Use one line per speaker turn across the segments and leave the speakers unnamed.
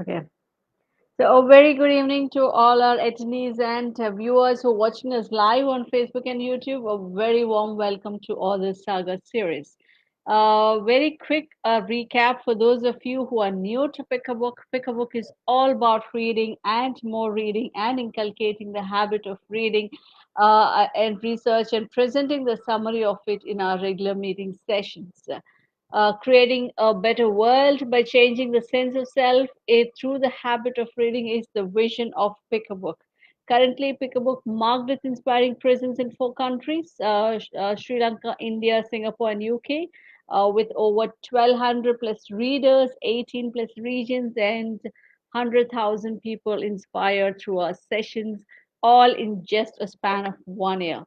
Okay. So, a very good evening to all our attendees and viewers who are watching us live on Facebook and YouTube. A very warm welcome to all this saga series. Very quick recap for those of you who are new to Pick a Book. Pick a Book is all about reading and more reading and inculcating the habit of reading and research and presenting the summary of it in our regular meeting sessions. Creating a better world by changing the sense of self through the habit of reading is the vision of Pick a Book. Currently, Pick a Book marked its inspiring presence in four countries Sri Lanka, India, Singapore, and UK, with over 1,200 plus readers, 18 plus regions, and 100,000 people inspired through our sessions, all in just a span of 1 year.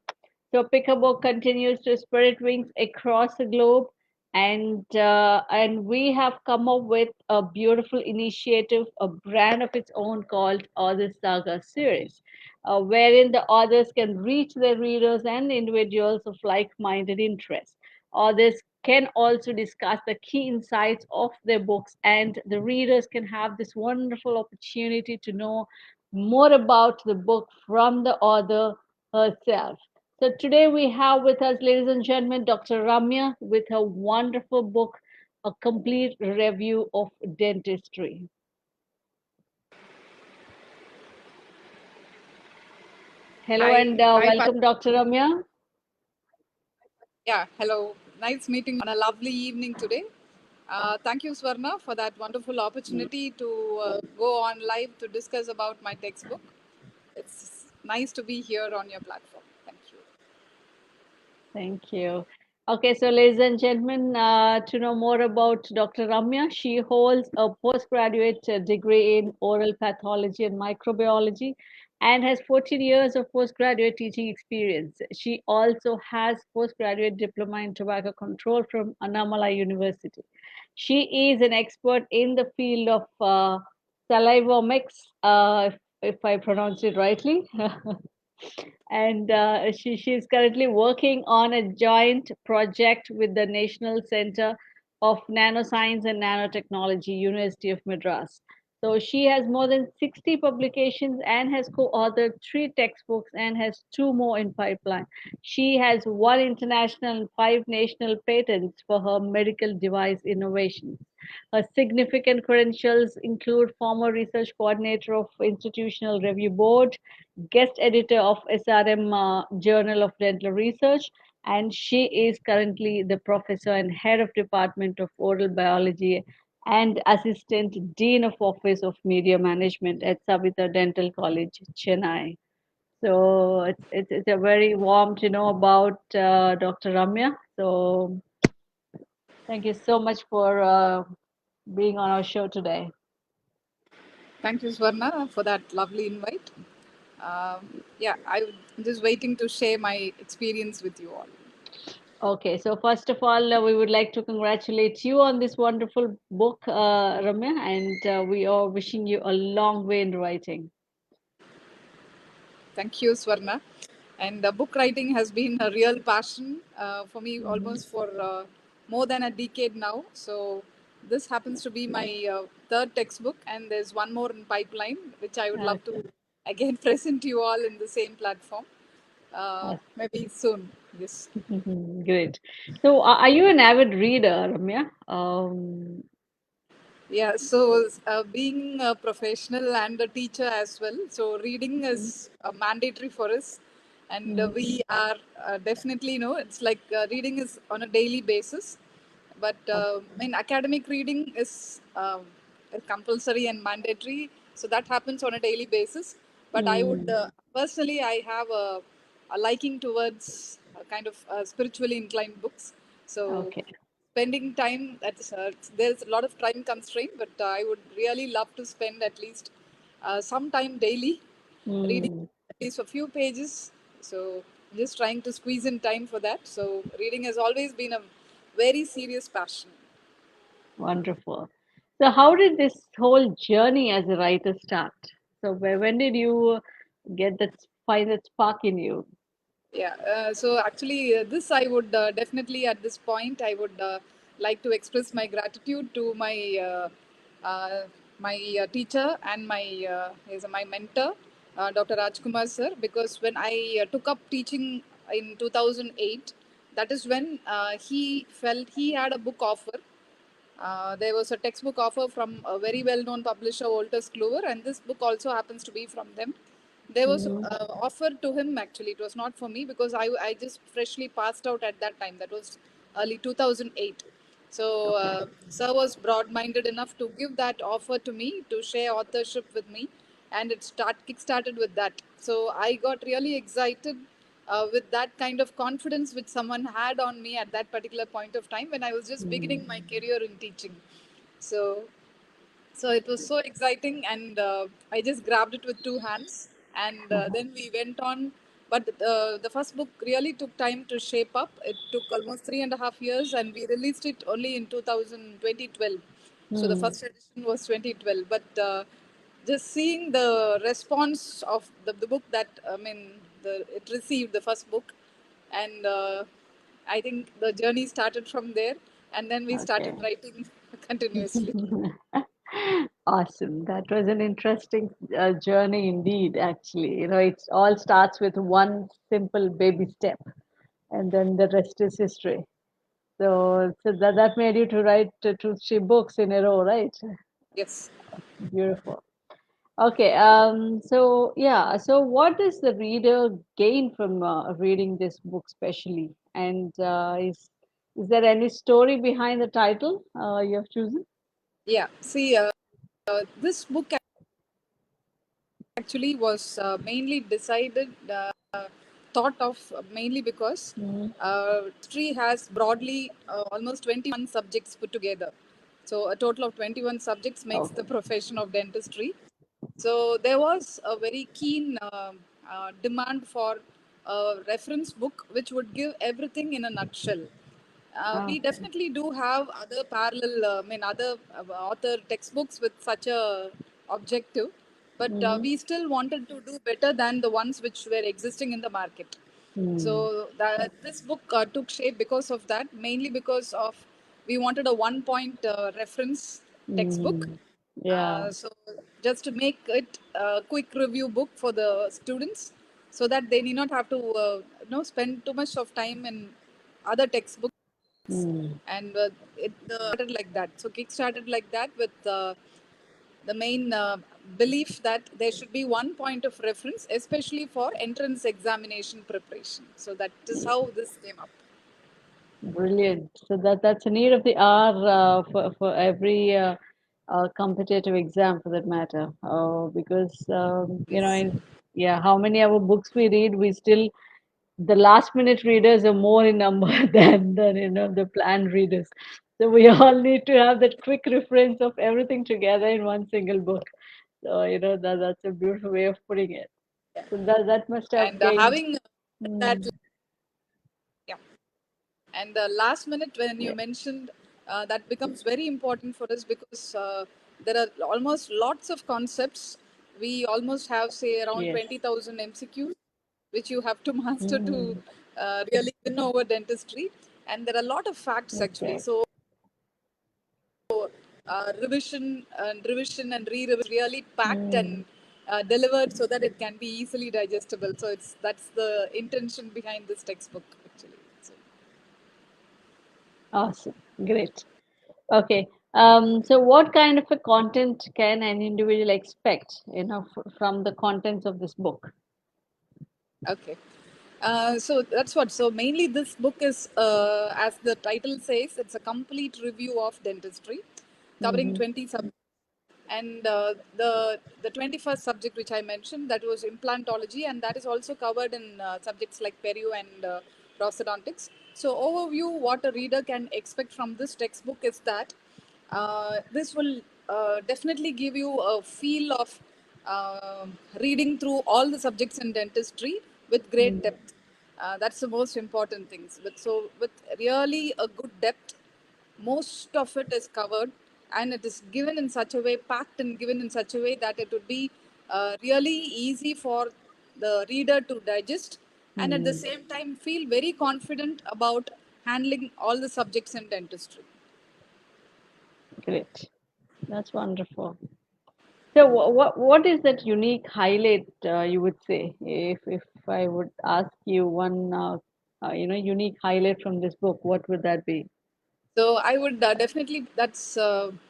So Pick a Book continues to spread wings across the globe, and we have come up with a beautiful initiative, a brand of its own called Author Saga series, wherein the authors can reach their readers and individuals of like-minded interests. Authors can also discuss the key insights of their books, and the readers can have this wonderful opportunity to know more about the book from the author herself. So today we have with us, ladies and gentlemen, Dr. Ramya with her wonderful book, A Complete Review of Dentistry. Hello and
Hi,
welcome, Dr. Ramya.
yeah, hello. Nice meeting on a lovely evening today. Thank you, Swarna, for that wonderful opportunity to go on live to discuss about my textbook. It's nice to be here on your platform. Thank you.
Thank you. Okay, so ladies and gentlemen, to know more about Dr. Ramya, she holds a postgraduate degree in oral pathology and microbiology and has 14 years of postgraduate teaching experience. She also has postgraduate diploma in tobacco control from Annamalai University. She is an expert in the field of salivomics, if I pronounce it rightly. And she is currently working on a joint project with the National Center of Nanoscience and Nanotechnology, University of Madras. So she has more than 60 publications and has co-authored 3 textbooks and has 2 more in pipeline. She has 1 international and 5 national patents for her medical device innovations. Her significant credentials include former research coordinator of Institutional Review Board, guest editor of SRM Journal of Dental Research, and she is currently the professor and head of Department of Oral Biology and assistant dean of Office of Media Management at Savitr Dental College, Chennai. So it's a very warm to know about Dr. Ramya. So thank you so much for being on our show today.
Thank you, Swarna, for that lovely invite. Yeah, I'm just waiting to share my experience with you all.
Okay, so first of all, we would like to congratulate you on this wonderful book, Ramya, and we are wishing you a long way in writing.
Thank you, Swarna. And book writing has been a real passion for me
Mhm.
almost for more than a decade now. So this happens to be my third textbook, and there's one more in pipeline, which I would love
Okay,
to again present you all in the same platform.
awesome.
Maybe soon. Yes.
Great. So, are you an avid reader, Ramya?
Yeah, so being a professional and a teacher as well, so reading is mandatory for us, and
Mhm.
we are definitely, it's like reading is on a daily basis, but in academic reading is compulsory and mandatory, so that happens on a daily basis. But I would
Mm.
personally, I have a liking towards kind of spiritually inclined books, so
Okay.
spending time there's a lot of time constraint, but I would really love to spend at least some time daily reading
Mm.
at least a few pages. So just trying to squeeze in time for that. So reading has always been a very serious passion.
Wonderful. So, how did this whole journey as a writer start? So, when did you get that find that spark in you?
Yeah, so actually, this I would definitely at this point I would like to express my gratitude to my my teacher and my mentor, Dr. Rajkumar sir, because when I took up teaching in 2008, that is when he felt he had a book offer. There was a textbook offer from a very well-known publisher, Wolters Kluwer, and this book also happens to be from them. There was
Mm,
offer to him actually. It was not for me because I just freshly passed out at that time. That was early 2008. So
okay.
Sir was broad-minded enough to give that offer to me to share authorship with me, and it kick-started with that. So I got really excited with that kind of confidence which someone had on me at that particular point of time when I was just beginning my
Mm,
career in teaching. So it was so exciting, and I just grabbed it with two hands, and then we went on. But the first book really took time to shape up. It took almost 3.5 years, and we released it only in 2012. So the
mm.
first edition was 2012. But just seeing the response of the book that it received, the first book, and I think the journey started from there, and then we
Okay.
started writing continuously.
Awesome. That was an interesting journey indeed, actually. It all starts with one simple baby step, and then the rest is history. So that made you to write two, three books in a row, right?
Yes.
Beautiful. Okay. So yeah. So what does the reader gain from reading this book, specially? And is there any story behind the title you have chosen?
Yeah. See, this book actually was mainly thought of mainly because
Mm,
history has broadly almost 21 subjects put together. So a total of 21 subjects makes the
okay.
profession of dentistry. So there was a very keen demand for a reference book which would give everything in a nutshell. We
Okay.
definitely do have other parallel, other author textbooks with such a objective, but
Mm-hmm.
we still wanted to do better than the ones which were existing in the market.
Mm,
So this book took shape because of that, mainly because of we wanted a one-point reference textbook.
mm, yeah.
So just to make it a quick review book for the students, so that they need not have to spend too much of time in other textbooks,
Mm,
and it started like that. So kick started like that with the main belief that there should be one point of reference, especially for entrance examination preparation. So that is how this came up.
brilliant. So that's a need of the hour for every competitive exam, for that matter. Because
Yes.
yeah, how many other books we read, we still the last minute readers are more in number than the planned readers. So we all need to have that quick reference of everything together in one single book. So that's a beautiful way of putting it. So that must have
And
gained.
having that,
Mm,
yeah. And last minute, when you
yeah.
mentioned that becomes very important for us because there are almost lots of concepts. We almost have, say, around
Yes.
20,000 MCQs, which you have to master to
Mm,
really win over dentistry. And there are a lot of facts actually.
okay.
So revision and re-revision really packed
Mm,
and delivered so that it can be easily digestible. So that's the intention behind this textbook actually. So,
awesome. Great. Okay. So what kind of a content can an individual expect, from the contents of this book?
okay. So that's what. So mainly, this book is, as the title says, it's a complete review of dentistry, covering
Mm-hmm.
20 subjects. And the 21st subject which I mentioned, that was implantology, and that is also covered in subjects like perio and prosthodontics. So overview, what a reader can expect from this textbook is that this will definitely give you a feel of reading through all the subjects in dentistry with great
Mm,
depth. That's the most important things. With really a good depth, most of it is covered, and it is given in such a way, packed and given in such a way that it would be really easy for the reader to digest, and at the
mm,
same time feel very confident about handling all the subjects in dentistry.
great. That's wonderful. So what is that unique highlight you would say if I would ask you one unique highlight from this book, what would that be?
So I would definitely, that's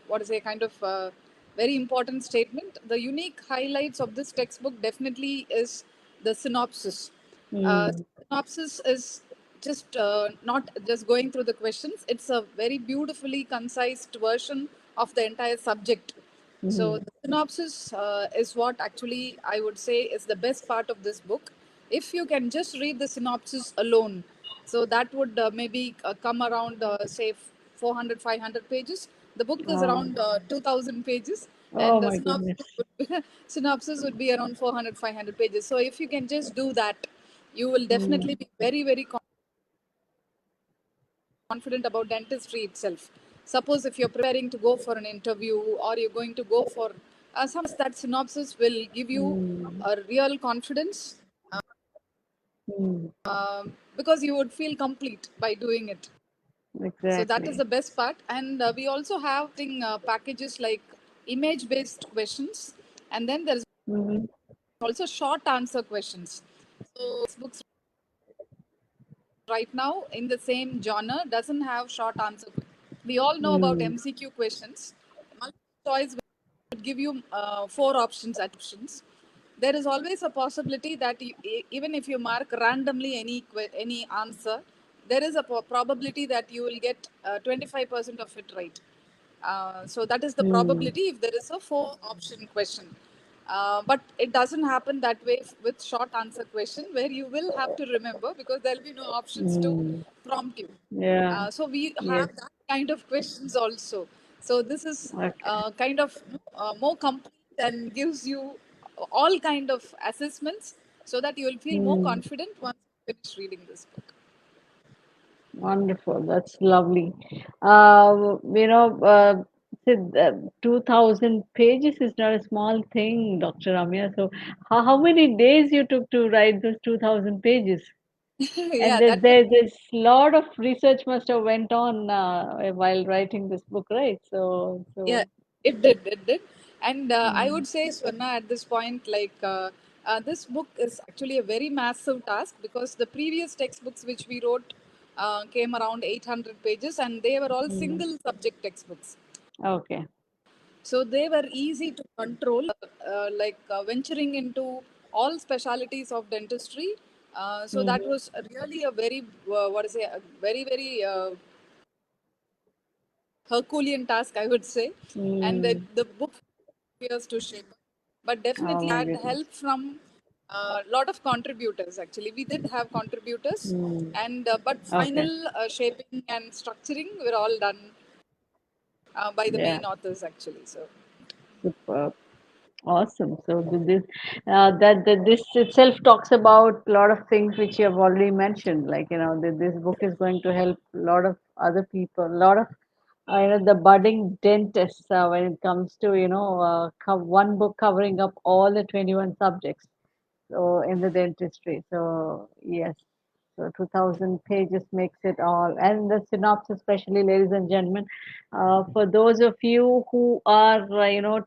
what is a kind of very important statement. The unique highlights of this textbook definitely is the synopsis.
Mm,
Synopsis is just not just going through the questions, it's a very beautifully concise version of the entire subject. So
mm,
the synopsis is what actually I would say is the best part of this book. If you can just read the synopsis alone, so that would maybe come around say 400, 500 pages. The book is
oh,
around 2000 pages,
oh
and the
my goodness.
synopsis would be around 400, 500 pages. So if you can just do that, you will definitely
Mm,
be very, very confident about dentistry itself. Suppose if you're preparing to go for an interview or you're going to go for some that synopsis will give you
mm,
a real confidence
mm,
because you would feel complete by doing it. So that is
exactly.
the best part. And we also have packages like image based questions, and then there's
Mm,
also short answer questions. So books right now in the same genre doesn't have short answer. We all know about
mm,
MCQ questions. Multiple choice would give you four options. There is always a possibility that even if you mark randomly any answer, there is a probability that you will get 25% of it right. So that is the
mm,
probability if there is a four option question. But it doesn't happen that way with short answer question where you will have to remember because there will be no options to
mm.
prompt you.
Yeah.
So we
Yes.
have that kind of questions also. So this is
Okay.
kind of more complete and gives you all kind of assessments so that you will feel more
Mm.
confident once you finish reading this book.
Wonderful. That's lovely. See, 2000 pages is not a small thing, Dr. Ramya. So, how many days you took to write those 2000 pages? And
Yeah, that was.
there's lot of research must have went on while writing this book, right? So,
Yeah,
so.
it did. And I
Mm,
would say, Swarna, at this point, this book is actually a very massive task because the previous textbooks which we wrote came around 800 pages and they were all
mm.
single subject textbooks.
Okay.
So they were easy to control, venturing into all specialities of dentistry. So that
Mm-hmm.
was really a very, a very, very Herculean task, I would say. And
Mm.
the book years to shape up. But
Oh
definitely
my
had
goodness.
help from a lot of contributors. Actually, we did have contributors,
Mm.
and but
Okay.
final shaping and structuring were all done by the
Yeah.
main authors. Actually, so
Superb. Awesome. So this itself talks about a lot of things which you have already mentioned. Like that this book is going to help a lot of other people, a lot of the budding dentists when it comes to one book covering up all the 21 subjects. So in the dentistry. So yes. So 2000 pages makes it all. And the synopsis, especially, ladies and gentlemen, for those of you who are,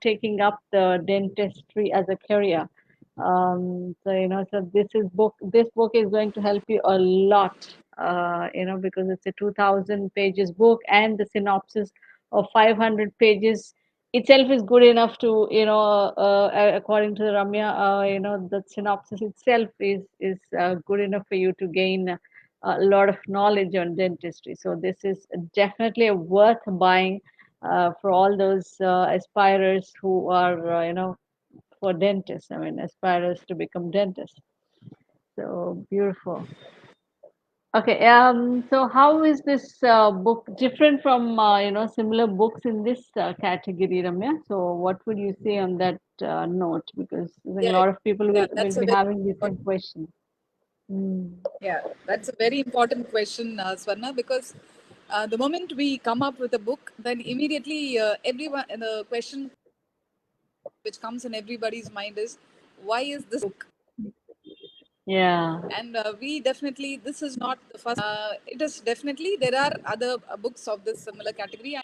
taking up the dentistry as a career. So this book is going to help you a lot, because it's a 2000 pages book and the synopsis of 500 pages itself is good enough to according to the Ramya, the synopsis itself is good enough for you to gain a lot of knowledge on dentistry. So this is definitely a worth buying for all those aspirers who are for dentists. I mean, aspirers to become dentists. So beautiful. Okay, so how is this book different from similar books in this category, Ramya? So what would you say on that note? Because I think a
yeah,
lot of people
yeah,
will
that's a
be
very
having the same
important,
question. Mm,
yeah, that's a very important question, Swarna, because the moment we come up with a book, then immediately everyone the question which comes in everybody's mind is, why is this book?
yeah.
And we definitely, this is not the first. It is definitely there are other books of this similar category,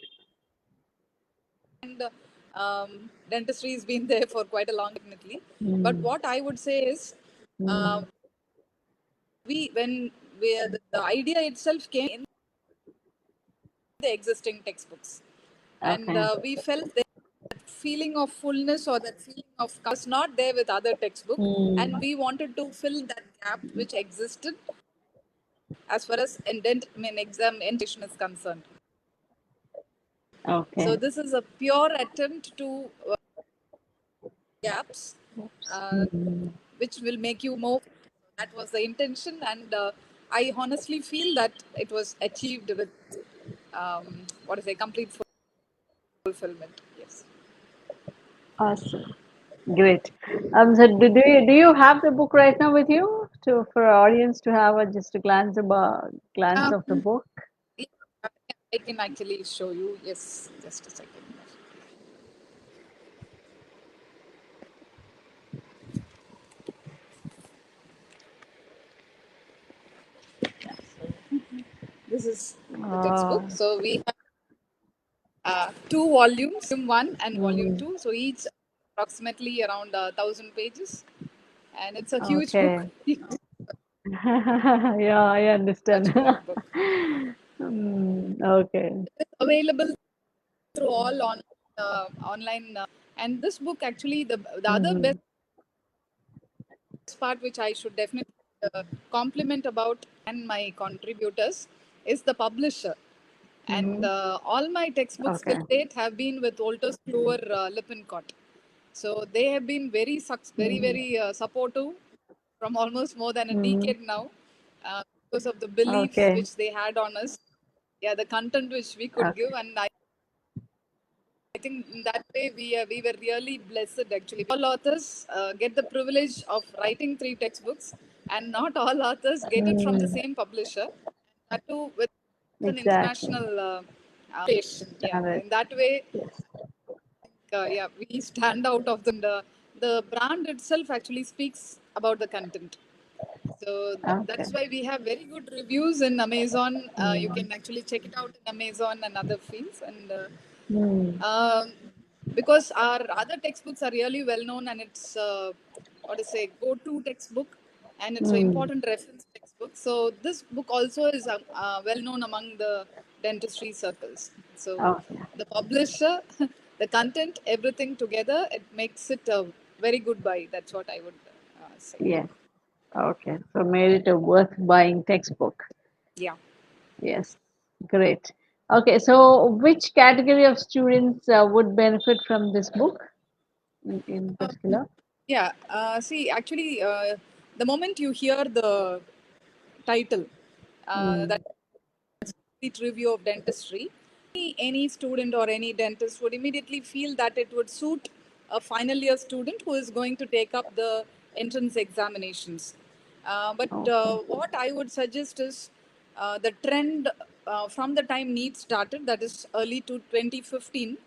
and Dentistry has been there for quite a long, definitely. But
Mm,
what I would say is, uh,
mm,
we when we the idea itself came in the existing textbooks, and
okay.
we felt that feeling of fullness or that feeling of was not there with other textbook, and
Mm,
we wanted to fill that gap which existed as far as indent, I mean, examination is concerned. So
okay.
this is a pure attempt to gaps, uh,
Mm,
which will make you more. That was the intention, and I honestly feel that it was achieved with what is a complete fulfillment. Yes.
awesome. Great. So do you have the book right now with you to for our audience to have a just a glance of the
Um,
book?
yeah, I can actually show you. Yes, just a second. Yeah, so this is the textbook.
Uh,
So we have two volumes, volume one and volume
mm,
two. So each approximately around 1,000 pages, and it's a huge book,
okay. Yeah, I
much
understand.
more book.
Okay.
It's available through all online. And this book actually, the other best
Mm,
part which I should definitely compliment about and my contributors is the publisher. And
mm-hmm.
all my textbooks till
Okay.
date have been with Wolters Kluwer Lippincott. So they have been very,
Mm,
very supportive from almost more than a
mm,
decade now, because of the belief
okay.
which they had on us. Yeah, the content which we could give,
Okay.
and I think in that way we were really blessed actually. All authors get the privilege of writing three textbooks, and not all authors get it from the
Mm,
same publisher. That too with an
exactly.
international reputation. Yeah,
Standard.
in that way,
Yes.
yeah, we stand out of them. The brand itself actually speaks about the content. So that
Okay.
is why we have very good reviews in Amazon. You
Mm,
can actually check it out in Amazon and other fields. And
mm,
because our other textbooks are really well known, and it's what to say go-to textbook, and it's an
mm.
important reference textbook. So this book also is well known among the dentistry circles. So
Okay.
the publisher, the content, everything together, it makes it a very good buy. That's what I would say.
Yes. Okay. So made it a worth buying textbook.
Yeah.
Yes. Great. Okay. So which category of students would benefit from this book in particular?
Yeah. See, actually, the moment you hear the title,
Mm,
that complete review of dentistry, any student or any dentist would immediately feel that it would suit a final year student who is going to take up the entrance examinations. But
okay.
what I would suggest is the trend from the time NEET started, that is early to 2015.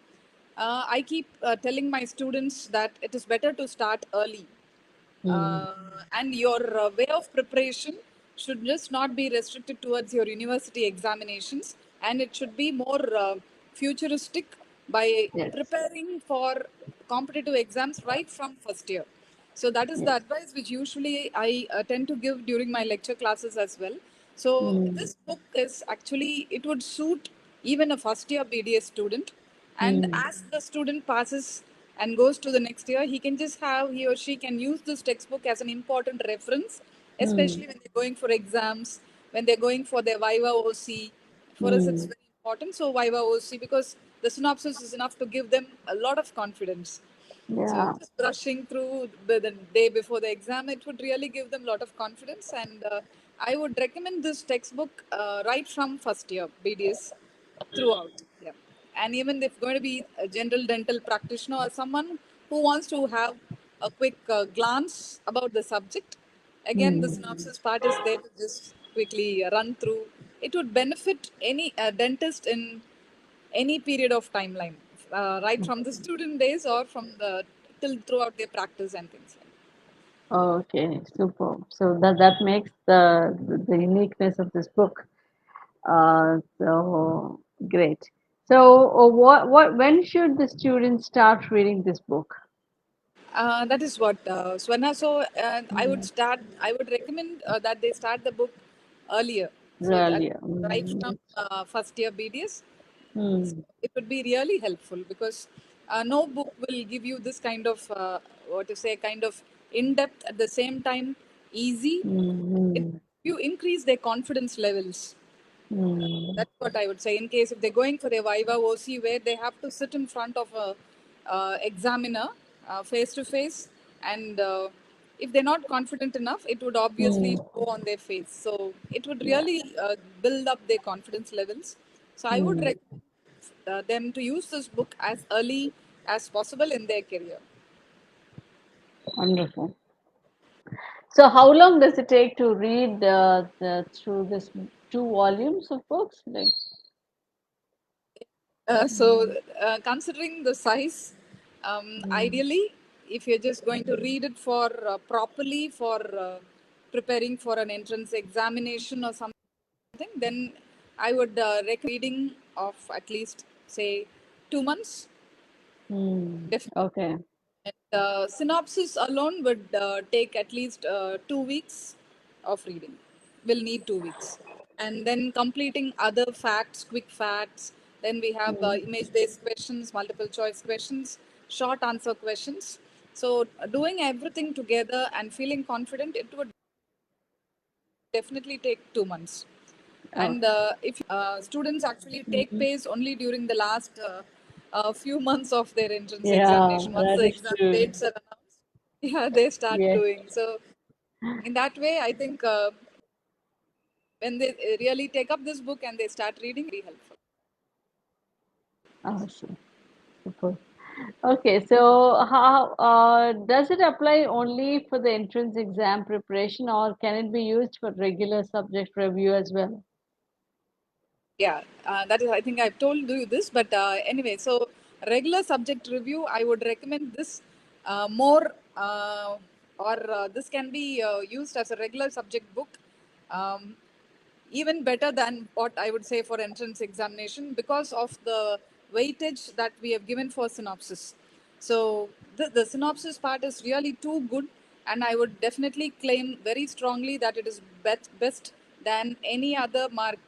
I keep telling my students that it is better to start early,
Mm,
and your way of preparation should just not be restricted towards your university examinations, and it should be more futuristic by
yes.
preparing for competitive exams right from first year. So that is the
Yes.
advice which usually I tend to give during my lecture classes as well. So
Mm,
this book is actually, it would suit even a first year BDS student, and
mm,
as the student passes and goes to the next year, he can just have, he or she can use this textbook as an important reference,
mm,
especially when they're going for exams, when they're going for their Viva OC. For us, it's
mm.
very important. So, Viva OC, because the synopsis is enough to give them a lot of confidence. So,
Yeah.
just brushing through the day before the exam, it would really give them a lot of confidence. And I would recommend this textbook right from first year BDS throughout. Yeah. And even if going to be a general dental practitioner or someone who wants to have a quick glance about the subject, again, the
Mm,
synopsis part is there to just quickly run through. It would benefit any dentist in any period of timeline, right from the student days or from the till throughout their practice and things like
okay. Super. So that makes the uniqueness of this book. So great. So, when should the students start reading this book?
That is what Swarna. So
Mm,
I would recommend that they start the book earlier. So that
earlier.
right from
Yes.
first year BDS,
Mm,
it would be really helpful because no book will give you this kind of what to say, kind of in depth at the same time easy. It
mm,
you increase their confidence levels.
mm,
That's what I would say. In case if they're going for a Viva OC where they have to sit in front of a examiner face to face, and if they're not confident enough, it would obviously
mm,
show on their face. So it would
yeah.
really build up their confidence levels. So I would
Mm,
recommend them to use this book as early as possible in their career.
wonderful. So, how long does it take to read through this two volumes of books? Like,
Considering the size,
mm,
ideally, if you're just going to read it for properly for preparing for an entrance examination or something, then I would recommend reading of at least say 2 months. Definitely.
okay.
And synopsis alone would take at least 2 weeks of reading. Will need 2 weeks, and then completing other facts, quick facts. Then we have
Mm,
image-based questions, multiple choice questions, short answer questions. So doing everything together and feeling confident, it would definitely take 2 months.
oh,
And if students actually take
mhm.
pace only during the last few months of their entrance
Yeah,
examination, once
that
the
is
exam
true.
dates are announced, yeah, they start
Yes,
doing. So in that way, I think when they really take up this book and they start reading, very helpful.
awesome. Super. Okay, so how does it apply only for the entrance exam preparation, or can it be used for regular subject review as well?
Yeah, that is, I think I've told you this, but anyway, so regular subject review, I would recommend this more, or this can be used as a regular subject book, um, even better than what I would say for entrance examination because of the weightage that we have given for synopsis. So the synopsis part is really too good, and I would definitely claim very strongly that it is best than any other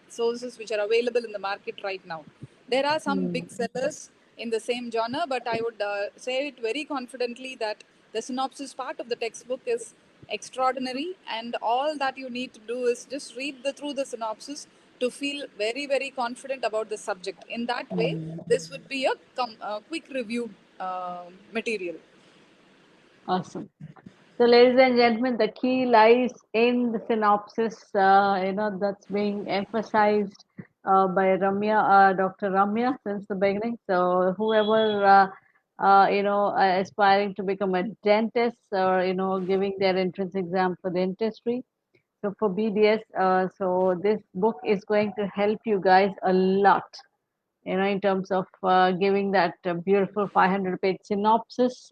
sources which are available in the market right now. There are some
Hmm.
big sellers in the same genre, but I would say it very confidently that the synopsis part of the textbook is extraordinary, and all that you need to do is just read through the synopsis to feel very confident about the subject. In that way,
Hmm.
this would be a quick review material.
Awesome. So, ladies and gentlemen, the key lies in the synopsis, that's being emphasized by Dr. Ramya since the beginning. So, whoever, aspiring to become a dentist or, giving their entrance exam for dentistry. So, for BDS, so this book is going to help you guys a lot, in terms of giving that beautiful 500-page synopsis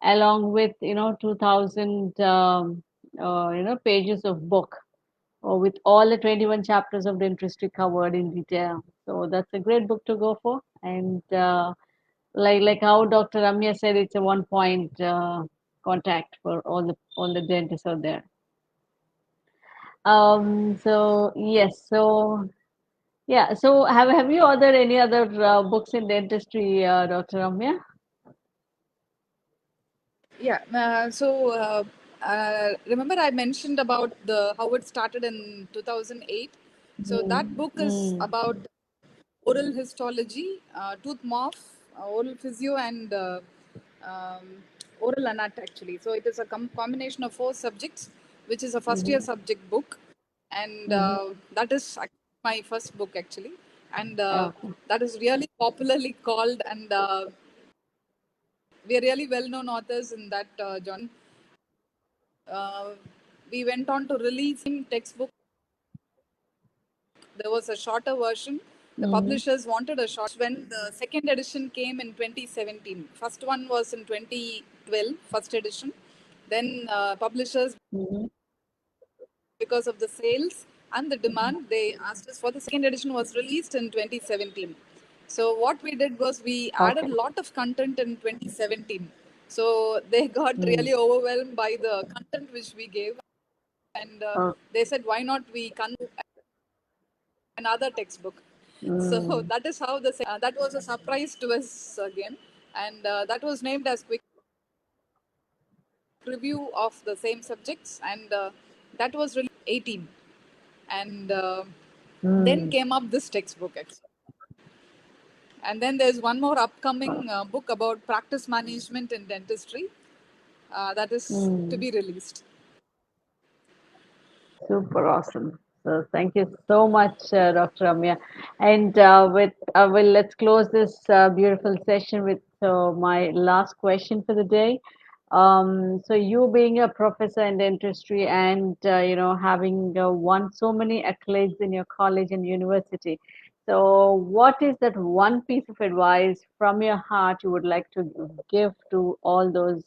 along with 2000 pages of book or with all the 21 chapters of dentistry covered in detail. So that's a great book to go for. And like how Dr. Ramya said, it's a one point contact for all the dentists out there. So yes, so yeah. So have you authored any other books in dentistry, Dr. Ramya?
Yeah. Remember I mentioned about the how it started in 2008. So that
Mm,
book is
mm,
about oral histology, tooth morph, oral physio, and um, oral anat actually. So it is a combination of four subjects, which is a first year
mhm,
subject book, and
mhm.
that is my first book actually, and
Okay.
that is really popularly called, and we are really well known authors in that genre. Uh, we went on to release in textbook. There was a shorter version. The
Mhm,
publishers wanted a short when the second edition came in 2017. First one was in 2012, first edition. Then publishers,
mhm,
because of the sales and the demand, they asked us for the second edition was released in 2017. So what we did was we added
Okay.
a lot of content in 2017. So they got
Mm.
really overwhelmed by the content which we gave, and
Oh.
they said, "Why not we another textbook?" So
Mm.
that is how that was a surprise to us again, and that was named as quick review of the same subjects, and that was really 18, and then
Mm.
came up this textbook actually. And then there's one more
Oh.
upcoming book about practice management in dentistry that is to
Mm.
be released.
Super awesome. So thank you so much, Dr. Ramya. And well, let's close this beautiful session with my last question for the day. So you being a professor in dentistry and having won so many accolades in your college and university. So what is that one piece of advice from your heart you would like to give to all those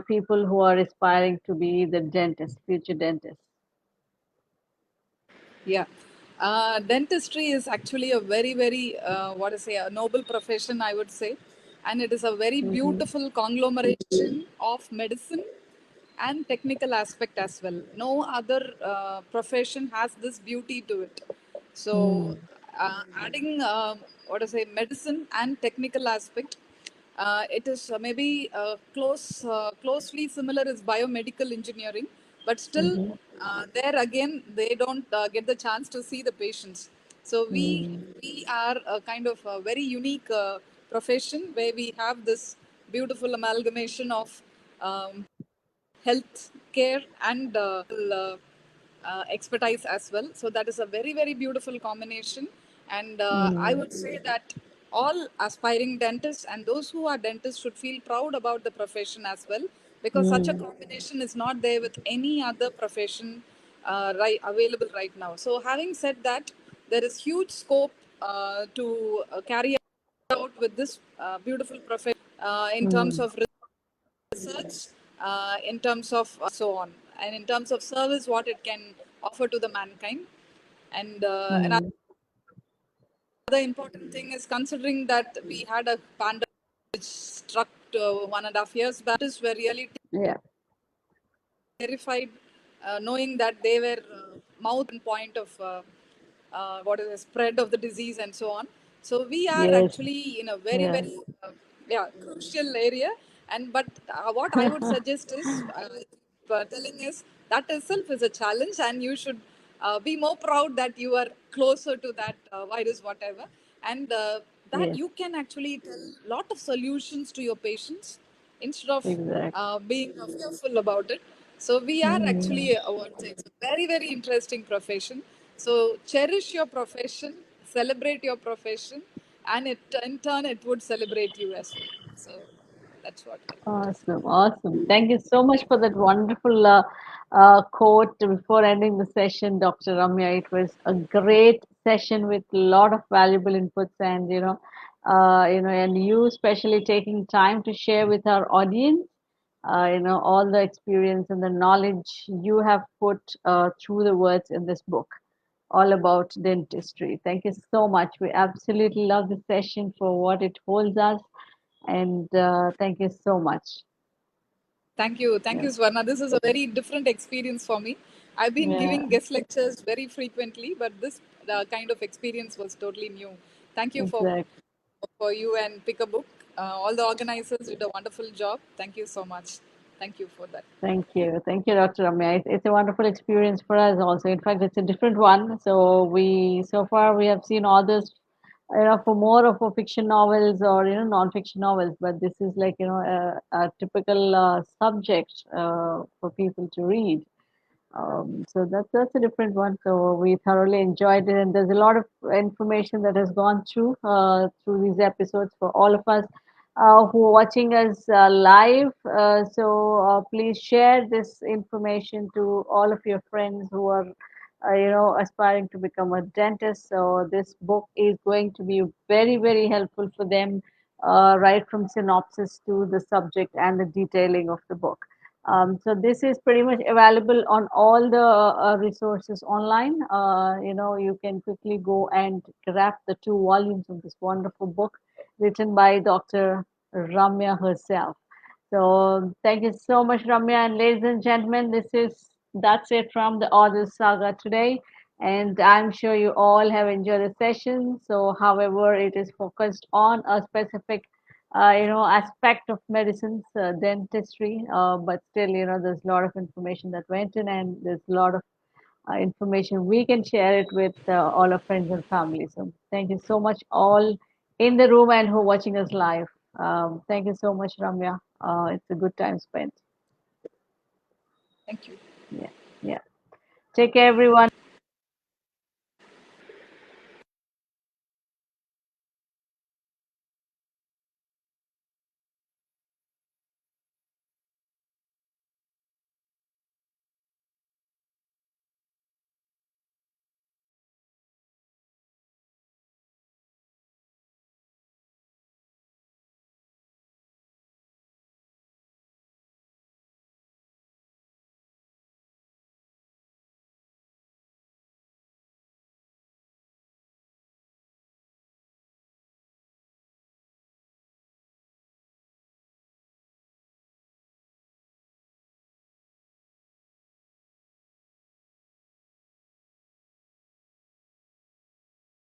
people who are aspiring to be the dentist, future dentist?
Yeah. Dentistry is actually a very, very, what to say, a noble profession, I would say. And it is a very
Mm-hmm.
beautiful conglomeration of medicine and technical aspect as well. No other profession has this beauty to it. So,
Mm,
adding, what to say, medicine and technical aspect, it is maybe closely similar as biomedical engineering, but still
mm-hmm.
there again they don't get the chance to see the patients. So
Mm,
we are a kind of a very unique profession where we have this beautiful amalgamation of health care and expertise as well. So that is a very, very beautiful combination. And I
mm,
would say that all aspiring dentists and those who are dentists should feel proud about the profession as well, because such a
mm,
combination is not there with any other profession right available right now. So having said that, there is huge scope to carry out with this beautiful profession in terms
mm,
of research, in terms of so on, and in terms of service, what it can offer to the mankind. And another
mm.
important thing is considering that we had a pandemic which struck 1.5 years back, is were really
Yeah.
terrified, knowing that they were mouth and point of what is the spread of the disease and so on. So we are
Yes.
actually in a very,
Yeah.
very yeah, crucial area. And but what I would suggest is telling is that itself is a challenge, and you should be more proud that you are closer to that virus, whatever, and that
Yes.
you can actually tell lot of solutions to your patients instead of
Exactly.
being fearful about it. So we are
Mm.
actually what say, it's a very, very interesting profession. So cherish your profession, celebrate your profession, and it in turn it would celebrate you as well. So that's what I want to say.
Awesome. Awesome. Thank you so much for that wonderful quote before ending the session, Dr. Ramya. It was a great session with a lot of valuable inputs and, and you especially taking time to share with our audience all the experience and the knowledge you have put through the words in this book, all about dentistry. Thank you so much. We absolutely love the session for what it holds us, and thank you so much.
Thank
Yeah,
you, Swarna. This is a very different experience for me. I've been
yeah,
giving guest lectures very frequently, but this kind of experience was totally new. Thank you
exactly.
for you and Pick a Book. All the organizers did a wonderful job. Thank you so much. Thank you for that.
Thank you, Dr. Ramya. It's a wonderful experience for us also. In fact, it's a different one. So far we have seen others, for more of a fiction novels or non-fiction novels, but this is like a typical subject for people to read. So that's a different one. So we thoroughly enjoyed it, and there's a lot of information that has gone through these episodes for all of us who are watching us live. So please share this information to all of your friends who are, aspiring to become a dentist. So this book is going to be very, very helpful for them, right from synopsis to the subject and the detailing of the book. So this is pretty much available on all the resources online. You can quickly go and grab the 2 volumes of this wonderful book written by Dr. Ramya herself. So thank you so much, Ramya. And ladies and gentlemen, that's it from the Author Saga today. And I'm sure you all have enjoyed the session. So, however, it is focused on a specific, aspect of medicines, dentistry. But still, there's a lot of information that went in, and there's a lot of information we can share it with all our friends and family. So, thank you so much, all in the room and who are watching us live. Thank you so much, Ramya. It's a good time spent.
Thank you.
Yeah, yeah. Take care, everyone.